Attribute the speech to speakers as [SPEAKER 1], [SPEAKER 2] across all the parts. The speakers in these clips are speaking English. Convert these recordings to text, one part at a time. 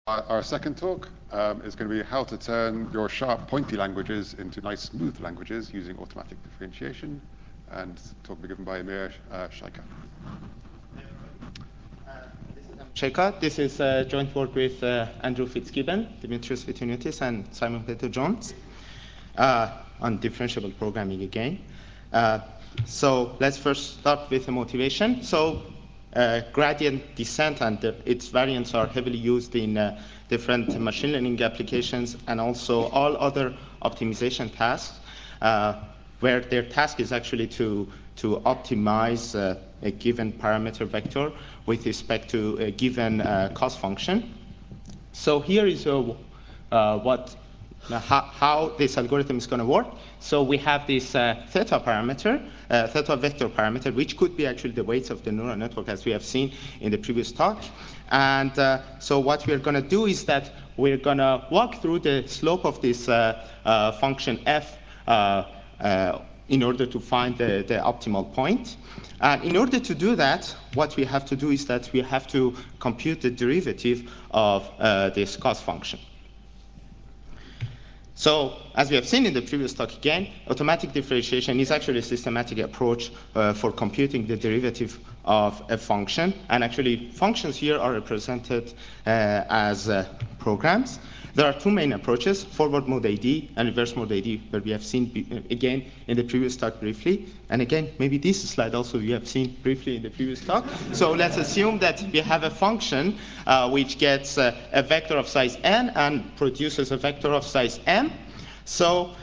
[SPEAKER 1] Our second talk is going to be how to turn your sharp, pointy languages into nice, smooth languages using automatic differentiation. And talk will be given by Amir Shaika.
[SPEAKER 2] Shaika. This is a joint work with Andrew Fitzgibbon, Dimitrios Vitunitis, and Simon Peter Jones on differentiable programming again. So let's first start with the motivation. So gradient descent and its variants are heavily used in different machine learning applications and also all other optimization tasks where their task is actually to optimize a given parameter vector with respect to a given cost function. So here is how this algorithm is going to work. So we have this theta parameter, theta vector parameter, which could be actually the weights of the neural network, as we have seen in the previous talk. And so what we're going to do is that we're going to walk through the slope of this function f in order to find the optimal point. And in order to do that, what we have to do is that we have to compute the derivative of this cost function. So, as we have seen in the previous talk again, automatic differentiation is actually a systematic approach for computing the derivative of a function. And actually, functions here are represented as programs. There are two main approaches, forward mode AD and reverse mode AD, where we have seen again in the previous talk briefly. And again, maybe this slide also you have seen briefly in the previous talk. So let's assume that we have a function which gets a vector of size n and produces a vector of size m. So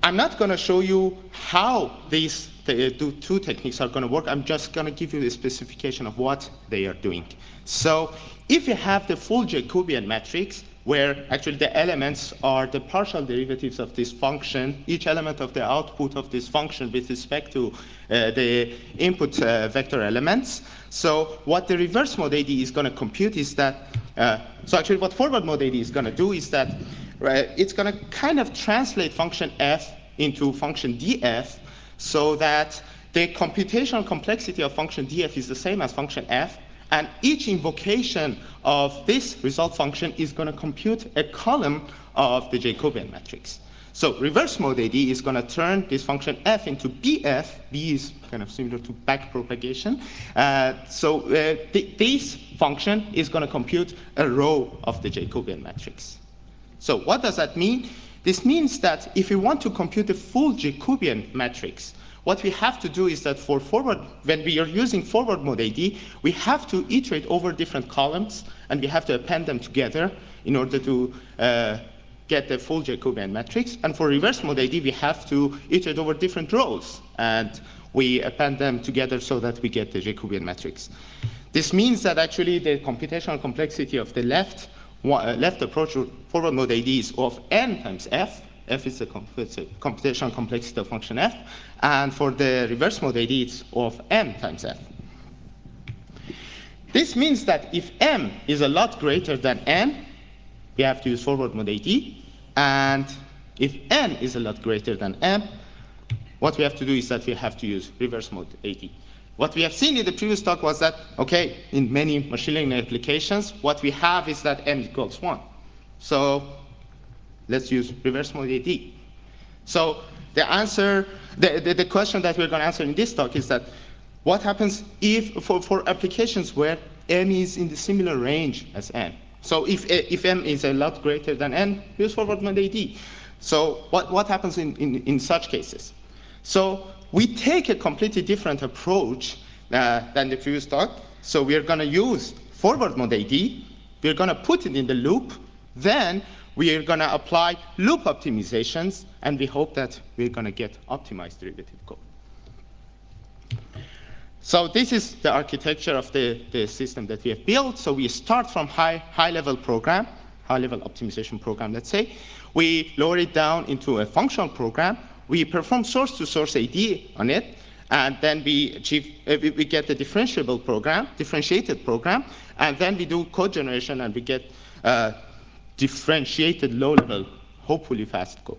[SPEAKER 2] I'm not going to show you how these two techniques are going to work. I'm just going to give you the specification of what they are doing. So if you have the full Jacobian matrix, where actually the elements are the partial derivatives of this function, each element of the output of this function with respect to the input vector elements. So what the reverse mode AD is going to compute is that, so actually what forward mode AD is going to do is that it's going to kind of translate function f into function df so that the computational complexity of function df is the same as function f. And each invocation of this result function is going to compute a column of the Jacobian matrix. So reverse mode AD is going to turn this function f into bf. B is kind of similar to backpropagation. This function is going to compute a row of the Jacobian matrix. So what does that mean? This means that if you want to compute the full Jacobian matrix, what we have to do is that when we are using forward mode AD, we have to iterate over different columns, and we have to append them together in order to get the full Jacobian matrix. And for reverse mode AD, we have to iterate over different rows, and we append them together so that we get the Jacobian matrix. This means that actually the computational complexity of the left approach, forward mode AD, is of n times f. F is the computational complexity of function f. And for the reverse mode AD, it's of m times f. This means that if m is a lot greater than n, we have to use forward mode AD. And if n is a lot greater than m, what we have to do is that we have to use reverse mode AD. What we have seen in the previous talk was that, okay, in many machine learning applications, what we have is that m equals 1. So let's use reverse mode AD. So the answer, the question that we're going to answer in this talk is that what happens if for applications where m is in the similar range as n? So if m is a lot greater than n, use forward mode AD. So what happens in such cases? So we take a completely different approach than the previous talk. So we are going to use forward mode AD. We're going to put it in the loop. Then we are going to apply loop optimizations, and we hope that we're going to get optimized derivative code. So this is the architecture of the system that we have built. So we start from high-level program, high-level optimization program, let's say. We lower it down into a functional program. We perform source-to-source AD on it, and then we get the differentiable program, differentiated program, and then we do code generation, and we get differentiated low-level, hopefully fast code.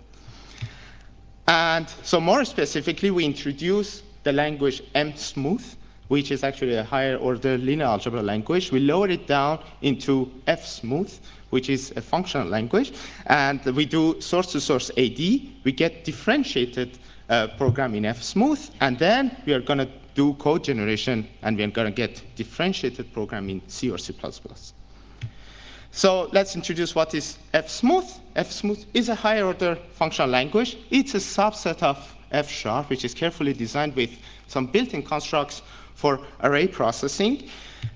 [SPEAKER 2] And so more specifically, we introduce the language MSmooth which is actually a higher order linear algebra language. We lower it down into FSmooth, which is a functional language, and we do source-to-source AD. We get differentiated program in FSmooth, and then we are going to do code generation, and we're going to get differentiated program in C or C++. So let's introduce what is FSmooth. FSmooth is a higher order functional language. It's a subset of F#, which is carefully designed with some built-in constructs for array processing.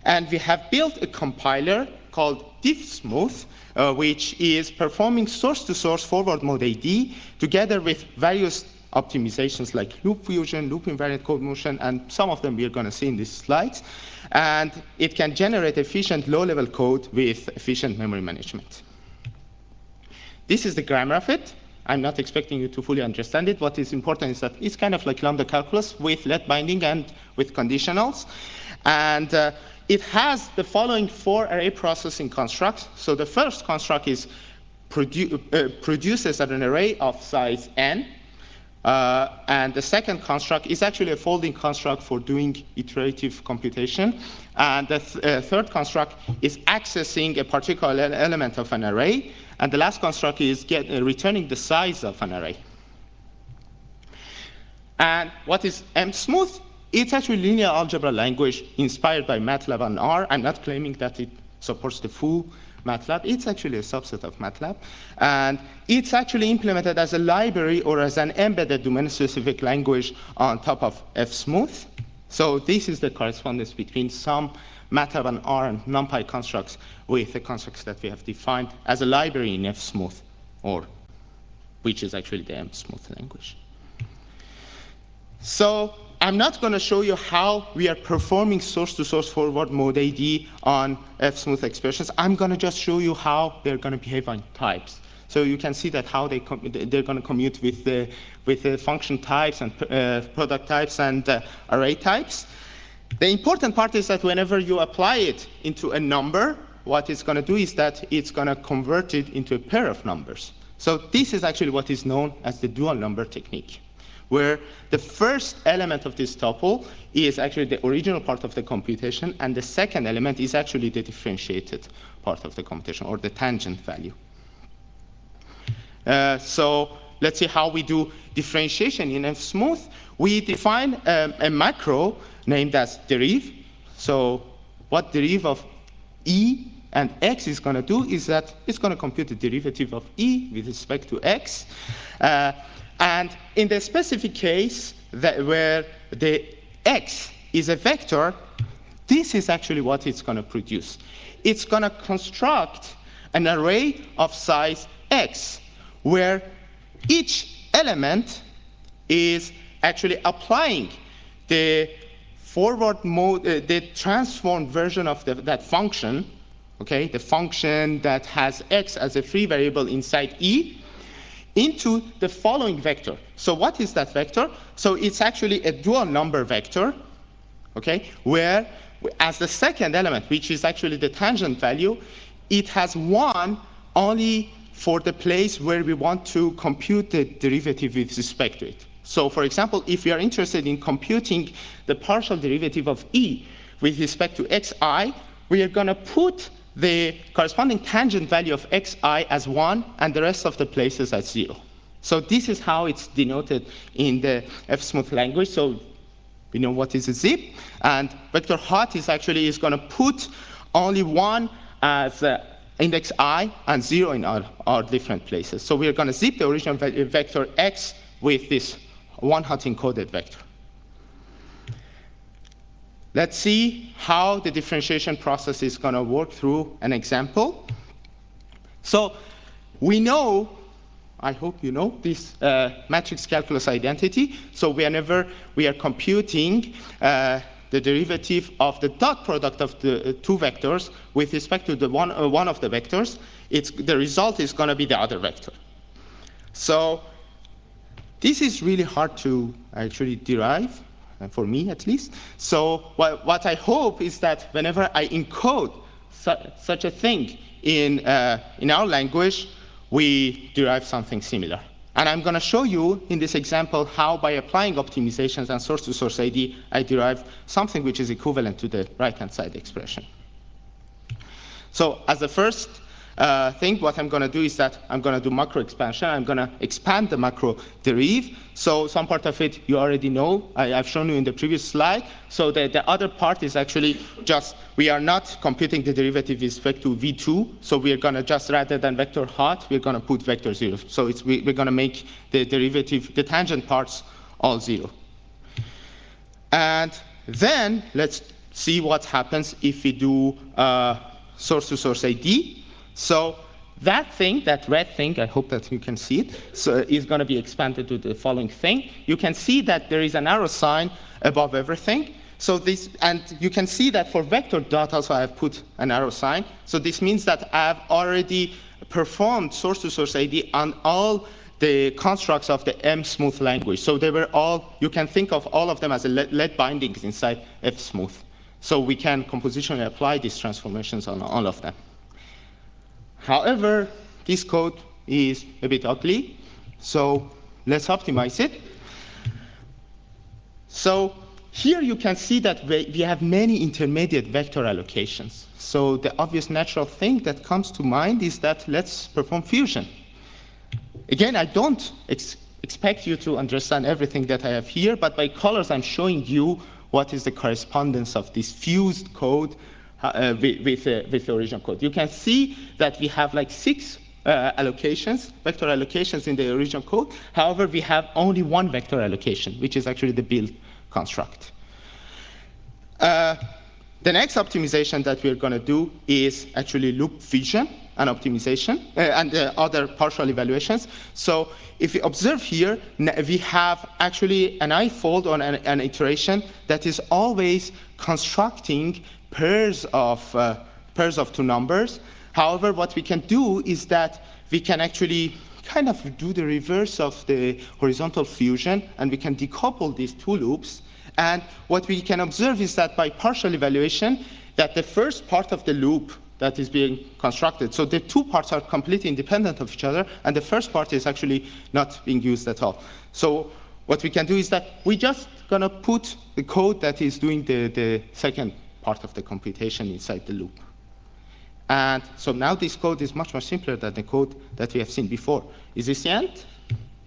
[SPEAKER 2] And we have built a compiler called Diffsmooth, which is performing source-to-source forward mode AD together with various optimizations like loop fusion, loop invariant code motion, and some of them we're going to see in these slides. And it can generate efficient low-level code with efficient memory management. This is the grammar of it. I'm not expecting you to fully understand it. What is important is that it's kind of like lambda calculus with let binding and with conditionals. And it has the following 4 array processing constructs. So the first construct is produces an array of size n. And the second construct is actually a folding construct for doing iterative computation. And the third construct is accessing a particular element of an array. And the last construct is returning the size of an array. And what is MSmooth? It's actually a linear algebra language inspired by MATLAB and R. I'm not claiming that it supports the full MATLAB. It's actually a subset of MATLAB. And it's actually implemented as a library or as an embedded domain-specific language on top of FSmooth. So this is the correspondence between some MATLAB and R and NumPy constructs with the constructs that we have defined as a library in FSmooth, or which is actually the MSmooth language. So I'm not going to show you how we are performing source-to-source forward mode AD on FSmooth expressions. I'm going to just show you how they're going to behave on types. So you can see that how they're going to commute with the function types and product types and array types. The important part is that whenever you apply it into a number, what it's going to do is that it's going to convert it into a pair of numbers. So this is actually what is known as the dual number technique, where the first element of this tuple is actually the original part of the computation, and the second element is actually the differentiated part of the computation, or the tangent value. So let's see how we do differentiation in FSmooth. We define a macro named as deriv. So what deriv of E and X is going to do is that it's going to compute the derivative of E with respect to X. And in the specific case where the X is a vector, this is actually what it's going to produce. It's going to construct an array of size X, where each element is actually applying the forward mode, the transformed version of that function, okay, the function that has X as a free variable inside E, into the following vector. So what is that vector? So it's actually a dual number vector, okay, where as the second element, which is actually the tangent value, it has 1 only for the place where we want to compute the derivative with respect to it. So for example, if we are interested in computing the partial derivative of E with respect to xi, we are going to put the corresponding tangent value of xi as 1 and the rest of the places as 0. So this is how it's denoted in the FSmooth language. So we know what is a zip, and vector hot is going to put only 1 as index I and 0 in our different places. So we are going to zip the original vector x with this 1 hot encoded vector. Let's see how the differentiation process is going to work through an example. So we know, I hope you know, this matrix calculus identity. So whenever we are computing the derivative of the dot product of the 2 vectors with respect to the one of the vectors, the result is going to be the other vector. So this is really hard to actually derive, for me at least. So what I hope is that whenever I encode such a thing in our language, we derive something similar. And I'm going to show you in this example how by applying optimizations and source-to-source ID, I derive something which is equivalent to the right-hand side expression. So as the first thing, what I'm going to do is that I'm going to do macro expansion. I'm going to expand the macro derive. So some part of it you already know. I've shown you in the previous slide. So the other part is actually just, we are not computing the derivative with respect to v2. So we're going to just, rather than vector hot, we're going to put vector 0. So we're going to make the derivative, the tangent parts, all 0. And then let's see what happens if we do source-to-source ID. So that thing, that red thing, I hope that you can see it, so is going to be expanded to the following thing. You can see that there is an arrow sign above everything. So this, and you can see that for vector dot also I have put an arrow sign. So this means that I have already performed source-to-source ID on all the constructs of the MSmooth language. So they were all, you can think of all of them as lead bindings inside FSmooth. So we can compositionally apply these transformations on all of them. However, this code is a bit ugly, so let's optimize it. So here you can see that we have many intermediate vector allocations. So the obvious natural thing that comes to mind is that let's perform fusion. Again, I don't expect you to understand everything that I have here, but by colors I'm showing you what is the correspondence of this fused code with the original code. You can see that we have like 6 allocations, vector allocations in the original code. However, we have only one vector allocation, which is actually the build construct. The next optimization that we're going to do is actually loop fusion and optimization and other partial evaluations. So if you observe here, we have actually an I-fold on an iteration that is always constructing pairs of 2 numbers. However, what we can do is that we can actually kind of do the reverse of the horizontal fusion, and we can decouple these 2 loops. And what we can observe is that by partial evaluation, that the first part of the loop that is being constructed, so the 2 parts are completely independent of each other, and the first part is actually not being used at all. So what we can do is that we're just going to put the code that is doing the second part of the computation inside the loop. And so now this code is much more simpler than the code that we have seen before. Is this the end?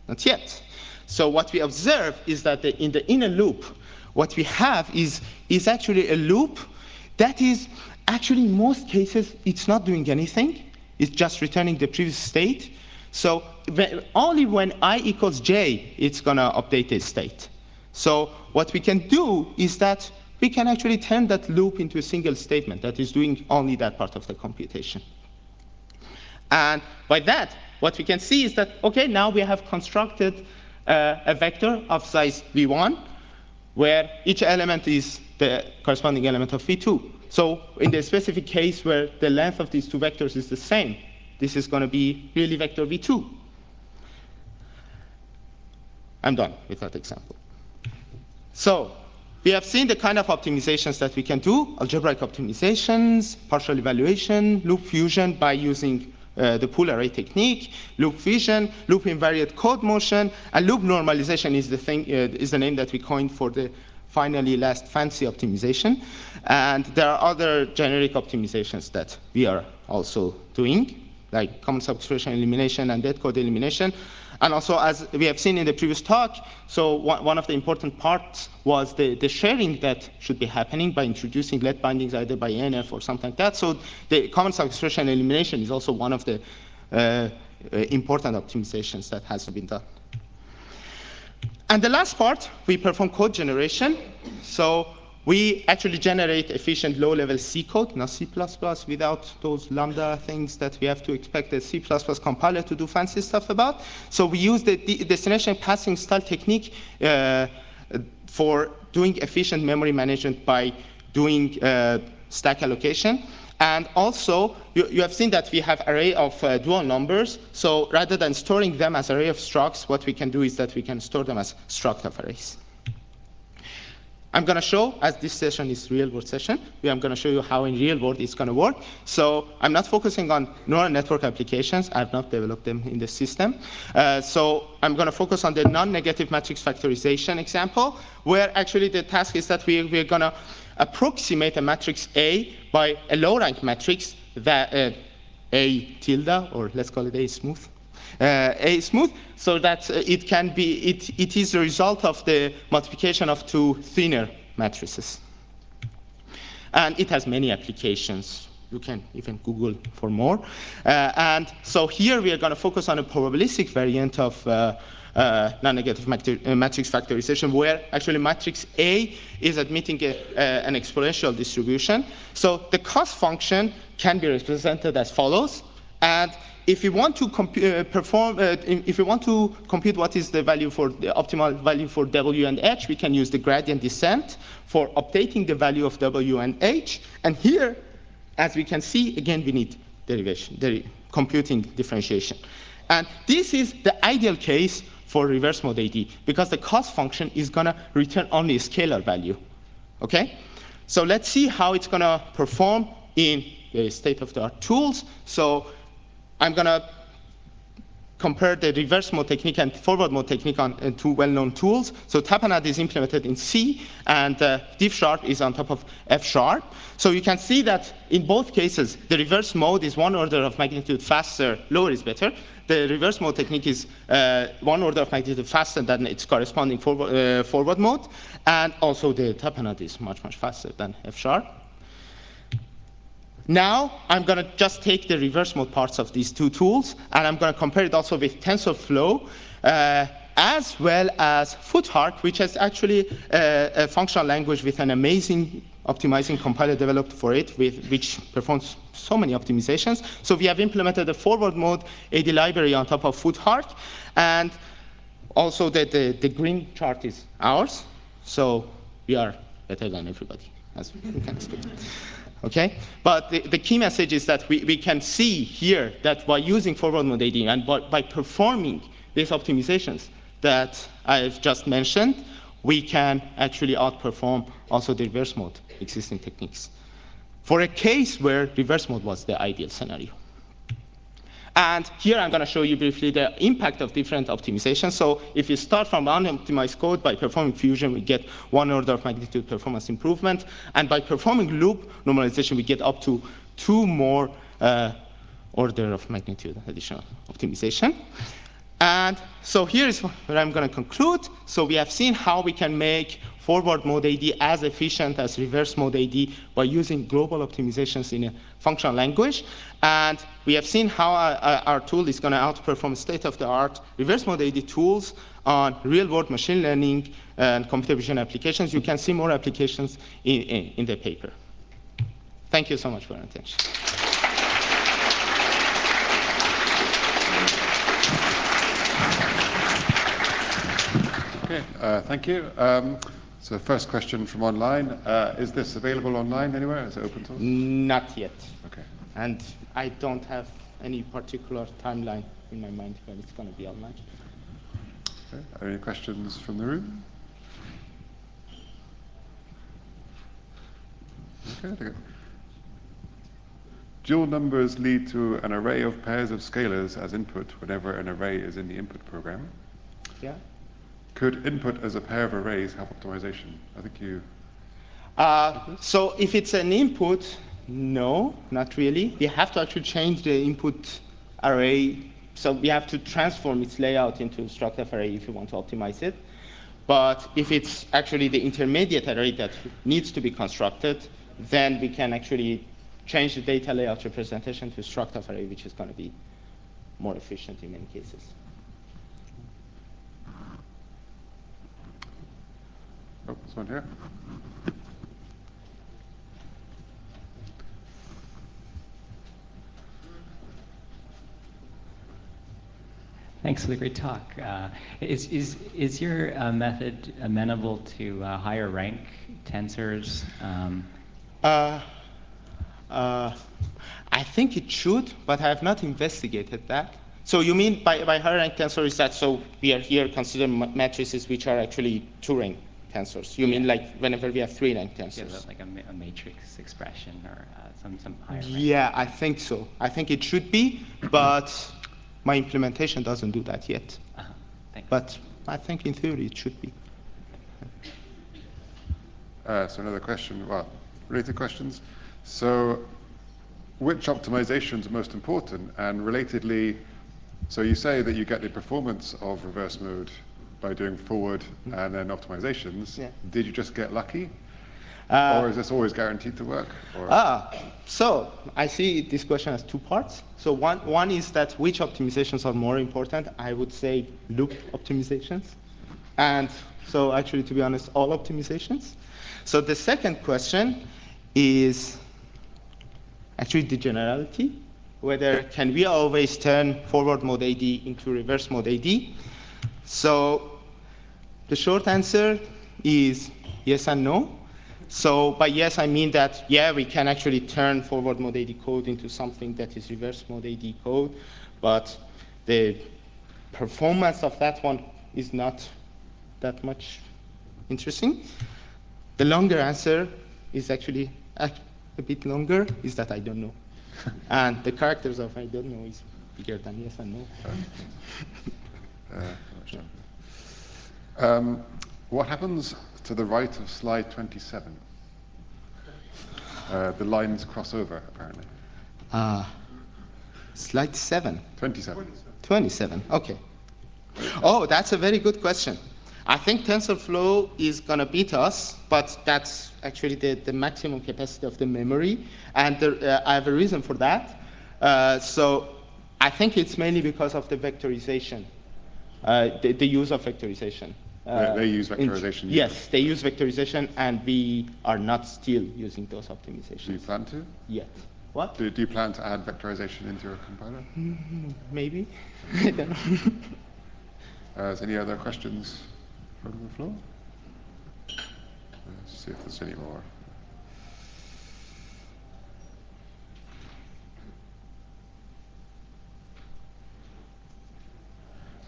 [SPEAKER 2] Not yet. So what we observe is that in the inner loop, what we have is actually a loop that is actually, in most cases, it's not doing anything. It's just returning the previous state. So only when I equals j, it's going to update the state. So what we can do is that we can actually turn that loop into a single statement that is doing only that part of the computation. And by that, what we can see is that, OK, now we have constructed a vector of size v1, where each element is the corresponding element of v2. So in the specific case where the length of these 2 vectors is the same, this is going to be really vector v2. I'm done with that example. So we have seen the kind of optimizations that we can do: algebraic optimizations, partial evaluation, loop fusion by using the pool array technique, loop fusion, loop invariant code motion, and loop normalization is the thing is the name that we coined for the finally last fancy optimization. And there are other generic optimizations that we are also doing, like common subexpression elimination and dead code elimination. And also, as we have seen in the previous talk, so one of the important parts was the sharing that should be happening by introducing lead bindings either by NF or something like that. So the common subexpression elimination is also one of the important optimizations that has been done. And the last part, we perform code generation. So we actually generate efficient low-level C code, not C++, without those lambda things that we have to expect a C++ compiler to do fancy stuff about. So we use the destination passing style technique for doing efficient memory management by doing stack allocation. And also, you have seen that we have array of dual numbers. So rather than storing them as array of structs, what we can do is that we can store them as struct of arrays. I'm going to show, as this session is real-world session, I'm going to show you how in real world it's going to work. So I'm not focusing on neural network applications. I've not developed them in the system. So I'm going to focus on the non-negative matrix factorization example, where actually the task is that we're going to approximate a matrix A by a low-rank matrix that A tilde, or let's call it A smooth. A smooth, so that it can be, it is the result of the multiplication of two thinner matrices. And it has many applications. You can even Google for more. And so here we are going to focus on a probabilistic variant of non-negative matrix factorization, where actually matrix A is admitting an exponential distribution. So the cost function can be represented as follows. And if you want to if you want to compute what is the value for the optimal value for W and H, we can use the gradient descent for updating the value of W and H. And here, as we can see, again, we need derivation, computing differentiation. And this is the ideal case for reverse mode AD, because the cost function is going to return only a scalar value. Okay? So let's see how it's going to perform in the state-of-the-art tools. So I'm going to compare the reverse mode technique and forward mode technique on two well-known tools. So tapanad is implemented in C, and diff# is on top of F#. So you can see that in both cases, the reverse mode is 1 order of magnitude faster, lower is better. The reverse mode technique is 1 order of magnitude faster than its corresponding forward mode. And also the tapanad is much, much faster than F#. Now, I'm going to just take the reverse mode parts of these two tools, and I'm going to compare it also with TensorFlow, as well as FSmooth, which is actually a functional language with an amazing optimizing compiler developed for it, which performs so many optimizations. So we have implemented a forward mode AD library on top of FSmooth, and also the green chart is ours. So we are better than everybody, as we can expect. Okay? But the key message is that we can see here that by using forward mode AD and by performing these optimizations that I've just mentioned, we can actually outperform also the reverse mode existing techniques, for a case where reverse mode was the ideal scenario. And here I'm going to show you briefly the impact of different optimizations. So if you start from unoptimized code, by performing fusion, we get 1 order of magnitude performance improvement. And by performing loop normalization, we get up to 2 more order of magnitude additional optimization. And so here is where I'm going to conclude. So we have seen how we can make forward mode AD as efficient as reverse mode AD by using global optimizations in a functional language. And we have seen how our tool is going to outperform state-of-the-art reverse mode AD tools on real-world machine learning and computer vision applications. You can see more applications in the paper. Thank you so much for your attention.
[SPEAKER 1] Okay, thank you. So first question from online. Is this available online anywhere? Is it open source?
[SPEAKER 2] Not yet.
[SPEAKER 1] Okay.
[SPEAKER 2] And I don't have any particular timeline in my mind when it's going to be online.
[SPEAKER 1] Okay. Are there any questions from the room? Okay. Dual numbers lead to an array of pairs of scalars as input whenever an array is in the input program.
[SPEAKER 2] Yeah.
[SPEAKER 1] Could input as a pair of arrays have optimization? I think you...
[SPEAKER 2] So if it's an input, no, not really. We have to actually change the input array. So we have to transform its layout into a struct array if you want to optimize it. But if it's actually the intermediate array that needs to be constructed, then we can actually change the data layout representation to a struct array, which is going to be more efficient in many cases.
[SPEAKER 1] Oh, this one here.
[SPEAKER 3] Thanks for the great talk. Is your method amenable to higher rank tensors?
[SPEAKER 2] I think it should, but I have not investigated that. So you mean by higher rank tensor is that so we are here considering matrices which are actually 2-rank tensors. You mean like whenever we have 3-rank tensors?
[SPEAKER 3] Yeah, like a matrix expression or some higher rank.
[SPEAKER 2] Yeah, I think so. I think it should be, but my implementation doesn't do that yet.
[SPEAKER 3] Thanks.
[SPEAKER 2] But I think in theory it should be.
[SPEAKER 1] So another question, well, related questions. So which optimizations are most important? And relatedly, so you say that you get the performance of reverse mode by doing forward and then optimizations.
[SPEAKER 2] Yeah.
[SPEAKER 1] Did you just get lucky? Or is this always guaranteed to work? Or?
[SPEAKER 2] So I see this question has 2 parts. So one is that which optimizations are more important? I would say loop optimizations. And so actually, to be honest, all optimizations. So the second question is actually the generality, whether can we always turn forward mode AD into reverse mode AD. So the short answer is yes and no. So by yes, I mean that, yeah, we can actually turn forward mode AD code into something that is reverse mode AD code, but the performance of that one is not that much interesting. The longer answer is actually a bit longer, is that I don't know. And the characters of I don't know is bigger than yes and
[SPEAKER 1] no. What happens to the right of slide 27? The lines cross over, apparently.
[SPEAKER 2] Slide 7.
[SPEAKER 1] 27.
[SPEAKER 2] 27, okay. Oh, that's a very good question. I think TensorFlow is going to beat us, but that's actually the maximum capacity of the memory. And I have a reason for that. So I think it's mainly because of the vectorization, the use of vectorization.
[SPEAKER 1] They use vectorization?
[SPEAKER 2] Yes, they use vectorization, and we are not still using those optimizations.
[SPEAKER 1] Do you plan to?
[SPEAKER 2] Yet. What?
[SPEAKER 1] Do you plan to add vectorization into your compiler?
[SPEAKER 2] Maybe. I don't know.
[SPEAKER 1] Is any other questions from the floor? Let's see if there's any more.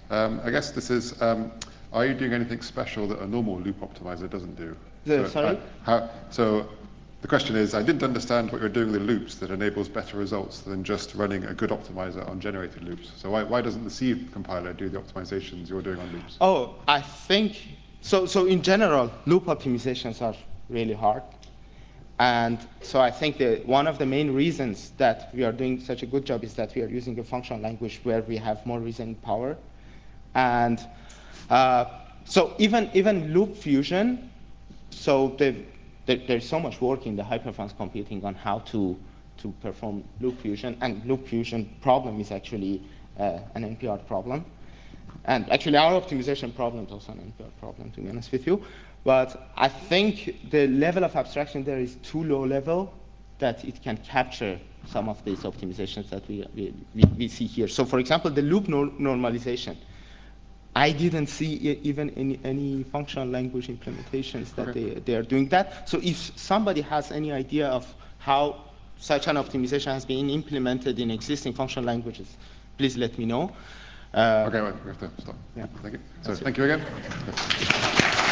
[SPEAKER 1] I guess this is, are you doing anything special that a normal loop optimizer doesn't do?
[SPEAKER 2] Sorry?
[SPEAKER 1] So the question is, I didn't understand what you're doing with the loops that enables better results than just running a good optimizer on generated loops. So why doesn't the C compiler do the optimizations you're doing on loops?
[SPEAKER 2] Oh, I think, so in general, loop optimizations are really hard. And so I think that one of the main reasons that we are doing such a good job is that we are using a functional language where we have more reasoning power. And so even loop fusion, so there's so much work in the high-performance computing on how to perform loop fusion. And loop fusion problem is actually an NPR problem. And actually, our optimization problem is also an NPR problem, to be honest with you. But I think the level of abstraction there is too low level that it can capture some of these optimizations that we see here. So for example, the loop normalization. I didn't see even any functional language implementations that they are doing that. So if somebody has any idea of how such an optimization has been implemented in existing functional languages, please let me know.
[SPEAKER 1] Okay, well, we have to stop.
[SPEAKER 2] Yeah.
[SPEAKER 1] Thank you. So thank you again.